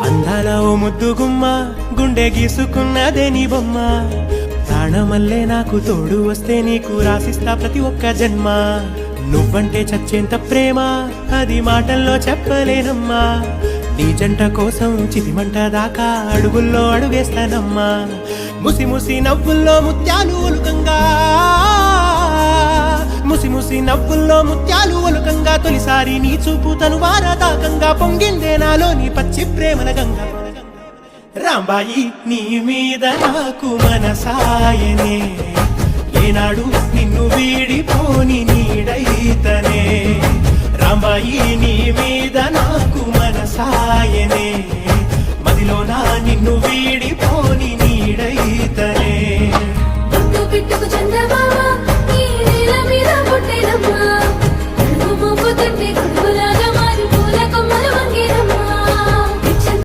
అందాల ఓ ముద్దు గుమ్మ గుండె గీసుకున్నదే నీ బొమ్మ ప్రాణమల్లే నాకు తోడు వస్తే నీకు రాసిస్తా ప్రతి ఒక్క జన్మ నువ్వంటే చచ్చేంత ప్రేమ అది మాటల్లో చెప్పలేనమ్మా నీ జంట కోసం చితిమంట దాకా అడుగుల్లో అడుగేస్తానమ్మా ముసి ముసి నవ్వుల్లో ముత్యాలు ఒలుకంగా ముసి ముసి నవ్వుల్లో ముత్యాలు ఒలుకంగా తొలిసారి నీ చూపు తను వారదాకంగా పొంగిందే నాలో నీ పచ్చి ప్రేమల గంగా రాంబాయి నీ మీద నాకు మనసాయనే ఏనాడు నిన్ను వీడిపోని నీడైతనే రాంబాయి నీ మీద నాకు మనసాయనే